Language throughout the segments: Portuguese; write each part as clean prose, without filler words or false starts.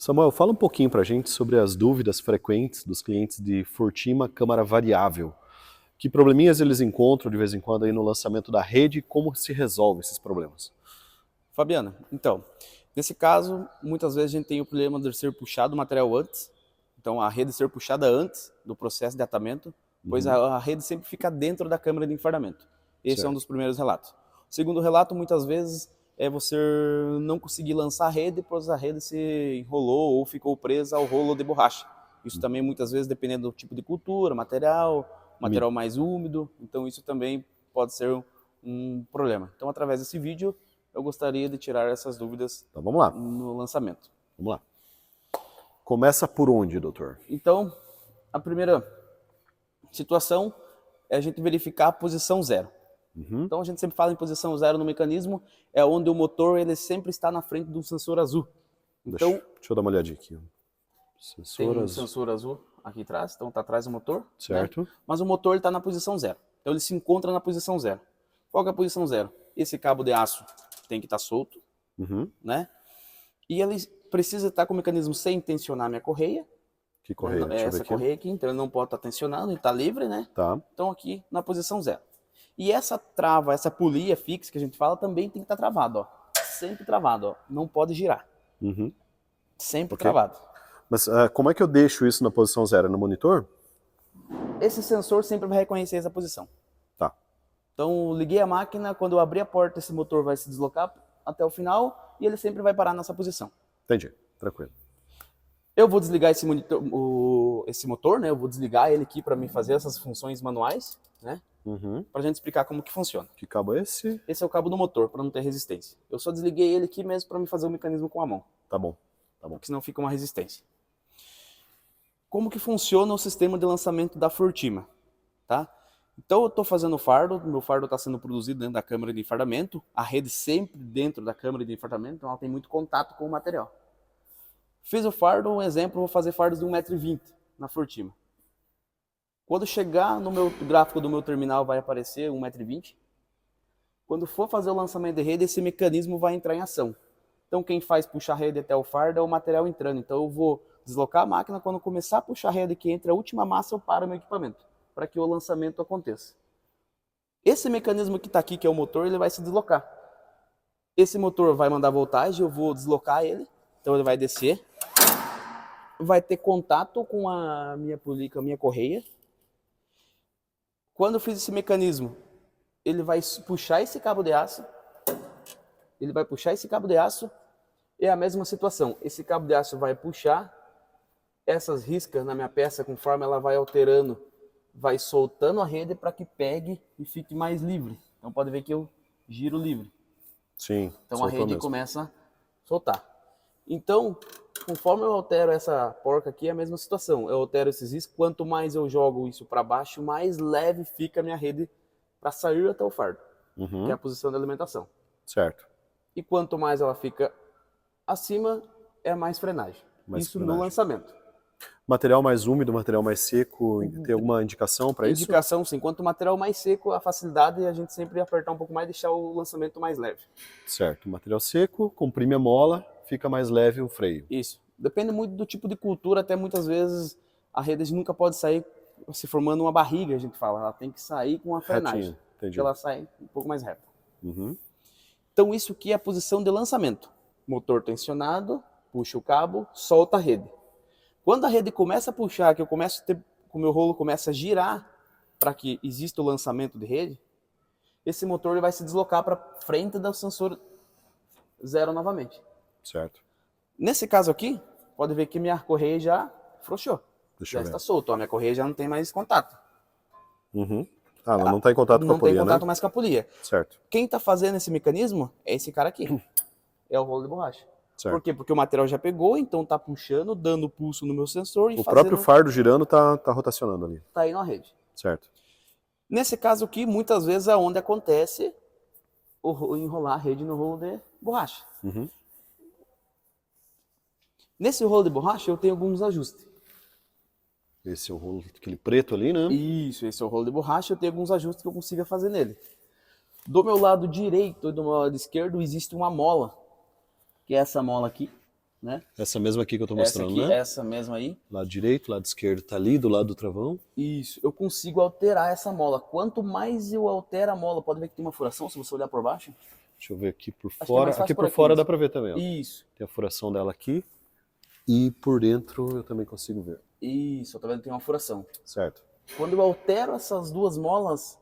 Samuel, fala um pouquinho para a gente sobre as dúvidas frequentes dos clientes de Fortima câmara variável. Que probleminhas eles encontram de vez em quando aí no lançamento da rede e como se resolve esses problemas? Fabiana, então, nesse caso, muitas vezes a gente tem o problema de ser puxado o material antes, então a rede ser puxada antes do processo de atamento, pois a rede sempre fica dentro da câmara de enfardamento. Esse é um Certo. dos primeiros relatos. O segundo relato, muitas vezes, é você não conseguir lançar a rede, pois a rede se enrolou ou ficou presa ao rolo de borracha. Isso também, muitas vezes, dependendo do tipo de cultura, material mais úmido, então isso também pode ser um problema. Então, através desse vídeo, eu gostaria de tirar essas dúvidas Então vamos lá, no lançamento. vamos lá. Começa por onde, doutor? Então, a primeira situação é a gente verificar a posição zero. Então, a gente sempre fala em posição zero no mecanismo, é onde o motor ele sempre está na frente do sensor azul. Então, Deixa eu dar uma olhadinha aqui. tem um Sensoras, sensor azul aqui atrás, então está atrás do motor. certo. Né? Mas o motor está na posição zero. Então, ele se encontra na posição zero. Qual que é a posição zero? Esse cabo de aço tem que estar solto, né? E ele precisa estar com o mecanismo sem tensionar minha correia. Que correia? Deixa eu ver Essa aqui. correia aqui, então ele não pode estar tensionando, ele está livre, né? Tá. Então aqui na posição zero. E essa trava, essa polia fixa que a gente fala, também tem que estar travado, ó. Sempre travado, ó. Não pode girar. Sempre travado. Mas como é que eu deixo isso na posição zero? É no monitor? Esse sensor sempre vai reconhecer essa posição. Tá. Então liguei a máquina, quando eu abrir a porta, esse motor vai se deslocar até o final e ele sempre vai parar nessa posição. Entendi. Tranquilo. Eu vou desligar esse motor, né? Eu vou desligar ele aqui para me fazer essas funções manuais, né? Para a gente explicar como que funciona. Que cabo é esse? Esse é o cabo do motor, para não ter resistência. Eu só desliguei ele aqui mesmo para me fazer o mecanismo com a mão. Tá bom. Porque senão fica uma resistência. Como que funciona o sistema de lançamento da Fortima? Tá? Então eu estou fazendo o fardo, meu fardo está sendo produzido dentro da câmara de enfardamento, a rede sempre dentro da câmara de enfardamento, então ela tem muito contato com o material. Fiz o fardo, um exemplo, vou fazer fardos de 1,20 m na Fortima. Quando chegar no meu gráfico do meu terminal vai aparecer 1,20 m. Quando for fazer o lançamento de rede, esse mecanismo vai entrar em ação. Então quem faz puxar a rede até o fardo é o material entrando. Então eu vou deslocar a máquina, quando começar a puxar a rede que entra a última massa, eu paro o meu equipamento, para que o lançamento aconteça. Esse mecanismo que está aqui, que é o motor, ele vai se deslocar. Esse motor vai mandar voltagem, eu vou deslocar ele, então ele vai descer, vai ter contato com a minha correia. Quando eu fiz esse mecanismo, ele vai puxar esse cabo de aço, é a mesma situação. Esse cabo de aço vai puxar essas riscas na minha peça, conforme ela vai alterando, vai soltando a rede para que pegue e fique mais livre. Então pode ver que eu giro livre. Sim. Então a rede começa a soltar. Então, conforme eu altero essa porca aqui, é a mesma situação. Eu altero esses riscos, quanto mais eu jogo isso para baixo, mais leve fica a minha rede para sair até o fardo, que é a posição de alimentação. Certo. E quanto mais ela fica acima, é mais frenagem. Isso no lançamento. Material mais úmido, material mais seco, tem alguma indicação para isso? Indicação, sim. Quanto o material mais seco, a facilidade é a gente sempre apertar um pouco mais e deixar o lançamento mais leve. Certo. Material seco, comprime a mola, fica mais leve o freio. Isso. Depende muito do tipo de cultura, até muitas vezes a rede nunca pode sair se formando uma barriga, a gente fala. Ela tem que sair com uma frenagem. Entendi. Que ela sai um pouco mais reta. Então isso aqui é a posição de lançamento. Motor tensionado, puxa o cabo, solta a rede. Quando a rede começa a puxar, que eu começo a ter, o meu rolo começa a girar para que exista o lançamento de rede, esse motor ele vai se deslocar para frente do sensor zero novamente. Certo. Nesse caso aqui, pode ver que minha correia já afrouxou. Deixa eu ver. Está solto, a minha correia já não tem mais contato. Ela não está em contato com a polia, não tem contato né? mais com a polia. Certo. Quem está fazendo esse mecanismo é esse cara aqui. É o rolo de borracha. Certo. Por quê? Porque o material já pegou, então está puxando, dando pulso no meu sensor e o próprio fardo girando tá rotacionando ali. Tá aí na rede. Certo. Nesse caso aqui, muitas vezes é onde acontece o enrolar a rede no rolo de borracha. Nesse rolo de borracha eu tenho alguns ajustes. Esse é o rolo, aquele preto ali, né? Isso, esse é o rolo de borracha, eu tenho alguns ajustes que eu consiga fazer nele. Do meu lado direito e do meu lado esquerdo existe uma mola, que é essa mola aqui, né? Essa mesma aqui que eu tô Essa mostrando, aqui, né? essa mesma aí. Lado direito, lado esquerdo tá ali, do lado do travão. Isso, eu consigo alterar essa mola. Quanto mais eu altero a mola, pode ver que tem uma furação, se você olhar por baixo. Deixa eu ver aqui por Acho que é fora. mais fácil Aqui por por aqui fora mesmo. dá pra ver também, ó. Isso, Tem a furação dela aqui. E por dentro eu também consigo ver. isso, tá vendo? Tem uma furação. Certo. Quando eu altero essas duas molas,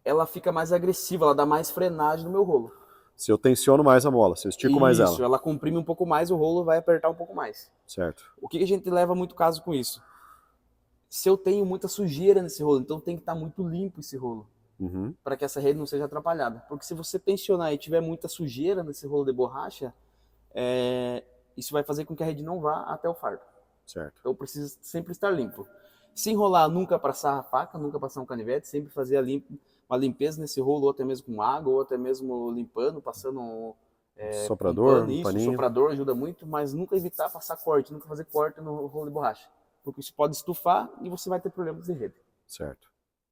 ela fica mais agressiva, ela dá mais frenagem no meu rolo. Se eu tensiono mais a mola, se eu estico mais Isso, ela. ela comprime um pouco mais, o rolo vai apertar um pouco mais. Certo. O que a gente leva muito caso com isso? Se eu tenho muita sujeira nesse rolo, então tem que estar muito limpo esse rolo, Uhum. para que essa rede não seja atrapalhada. Porque se você tensionar e tiver muita sujeira nesse rolo de borracha, isso vai fazer com que a rede não vá até o fardo. Certo. Então precisa sempre estar limpo. Se enrolar, nunca passar a faca, nunca passar um canivete, sempre fazer uma limpeza nesse rolo, ou até mesmo com água, ou até mesmo limpando, passando um Soprador, pano, um isso, paninho. soprador ajuda muito, mas nunca evitar passar corte, nunca fazer corte no rolo de borracha, porque isso pode estufar e você vai ter problemas de rede. Certo.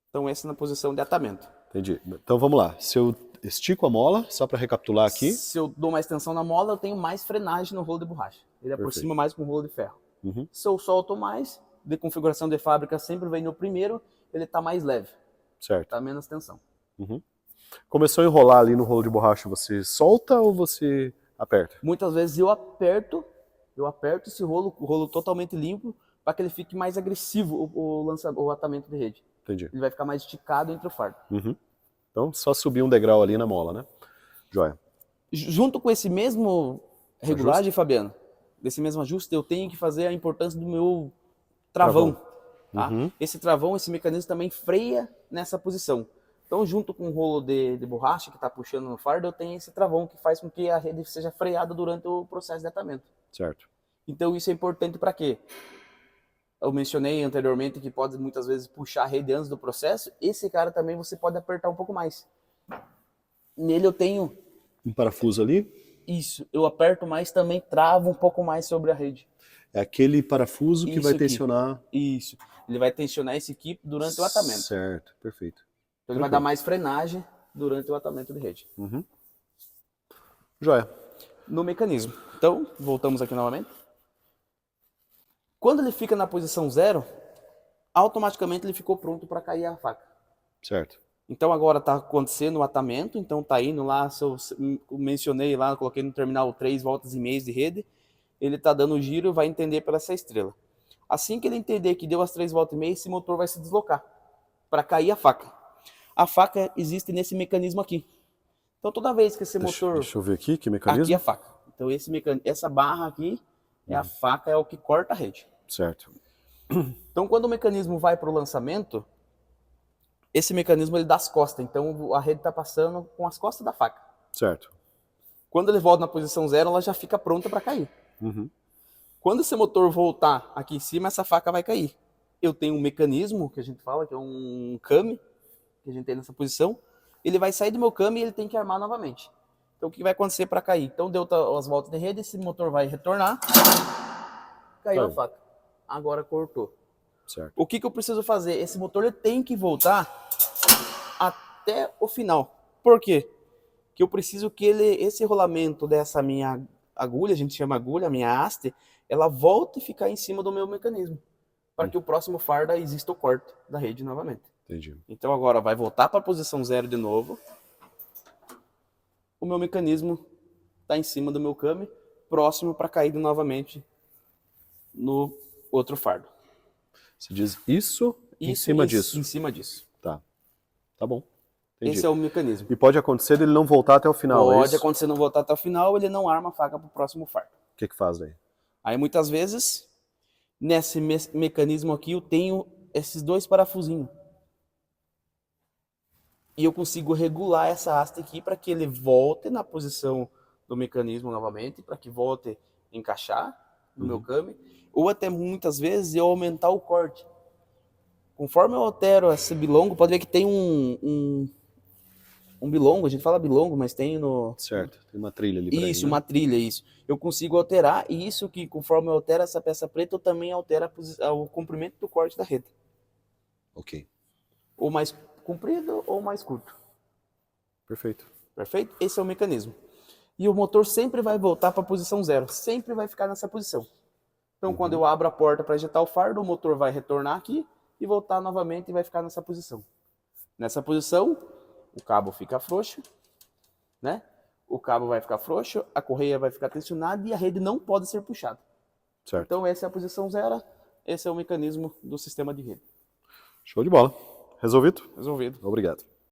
Então essa é na posição de atamento. Entendi. Então vamos lá. Se eu estico a mola, só para recapitular aqui. Se eu dou mais tensão na mola, eu tenho mais frenagem no rolo de borracha. Ele aproxima mais com o rolo de ferro. Uhum. Se eu solto mais, de configuração de fábrica sempre vem no primeiro, ele está mais leve, Certo. está menos tensão. Uhum. Começou a enrolar ali no rolo de borracha, você solta ou você aperta? Muitas vezes eu aperto esse rolo, o rolo totalmente limpo, para que ele fique mais agressivo o atamento de rede. Entendi. Ele vai ficar mais esticado entre o fardo. Uhum. Então só subir um degrau ali na mola, né? Joia. Junto com esse mesmo regulagem, Fabiano, desse mesmo ajuste, eu tenho que fazer a importância do meu travão. Tá? Uhum. Esse travão, esse mecanismo também freia nessa posição. Então, junto com o rolo de borracha que está puxando no fardo, eu tenho esse travão que faz com que a rede seja freada durante o processo de atamento. Certo. Então, isso é importante para quê? Eu mencionei anteriormente que pode muitas vezes puxar a rede antes do processo. Esse cara também você pode apertar um pouco mais. Nele eu tenho Um parafuso ali. isso. Eu aperto mais, também travo um pouco mais sobre a rede. É aquele parafuso que Isso vai aqui. tensionar. Isso. Ele vai tensionar esse equipe durante o atamento. Certo, perfeito. Então ele vai dar mais frenagem durante o atamento de rede. Uhum. Joia. No mecanismo. Então, voltamos aqui novamente. Quando ele fica na posição 0, automaticamente ele ficou pronto para cair a faca. Certo. Então agora está acontecendo o atamento, então está indo lá, se eu mencionei lá, coloquei no terminal 3 voltas e meias de rede, ele está dando o giro e vai entender pela essa estrela. Assim que ele entender que deu as 3 voltas e meia, esse motor vai se deslocar para cair a faca. A faca existe nesse mecanismo aqui. Então toda vez que esse motor... Deixa eu ver aqui, que mecanismo? Aqui é a faca. Então essa barra aqui é a faca, é o que corta a rede. Certo. Então quando o mecanismo vai para o lançamento, esse mecanismo ele dá as costas. Então a rede está passando com as costas da faca. Certo. Quando ele volta na posição 0, ela já fica pronta para cair. Uhum. Quando esse motor voltar aqui em cima, essa faca vai cair. Eu tenho um mecanismo, que a gente fala, que é um came, que a gente tem nessa posição. Ele vai sair do meu came e ele tem que armar novamente. Então o que vai acontecer para cair? Então deu as voltas de rede, esse motor vai retornar. Caiu a faca. Agora cortou. Certo. O que eu preciso fazer? Esse motor ele tem que voltar até o final. Por quê? Que eu preciso que esse rolamento dessa minha agulha, a gente chama agulha, a minha haste, ela volte e ficar em cima do meu mecanismo. Para que o próximo fardo exista o corte da rede novamente. Entendi. Então agora vai voltar para a posição 0 de novo. O meu mecanismo está em cima do meu came, próximo para cair novamente no outro fardo. Você diz isso em cima disso. Em cima disso. Tá. Tá bom. Entendi. Esse é o mecanismo. E pode acontecer dele não voltar até o final, é Pode isso? acontecer não voltar até o final, ele não arma a faca para o próximo fardo. O que faz daí? Aí muitas vezes, nesse mecanismo aqui, eu tenho esses 2 parafusinhos. E eu consigo regular essa haste aqui para que ele volte na posição do mecanismo novamente, para que volte a encaixar no meu came. Ou até muitas vezes eu aumentar o corte. Conforme eu altero esse bilongo, pode ver que tem um bilongo, a gente fala bilongo, mas tem no... Certo, tem uma trilha ali pra Isso, ele, né? uma trilha, isso. Eu consigo alterar, e isso que conforme eu altero essa peça preta, eu também altero o comprimento do corte da rede. Ok. Ou mais comprido ou mais curto. Perfeito. Perfeito? Esse é o mecanismo. e o motor sempre vai voltar para a posição 0, sempre vai ficar nessa posição. Então, quando eu abro a porta para ejetar o fardo, o motor vai retornar aqui e voltar novamente e vai ficar nessa posição. Nessa posição, o cabo fica frouxo, né? O cabo vai ficar frouxo, a correia vai ficar tensionada e a rede não pode ser puxada. Certo. Então, essa é a posição 0, esse é o mecanismo do sistema de rede. Show de bola. Resolvido? Resolvido. Obrigado.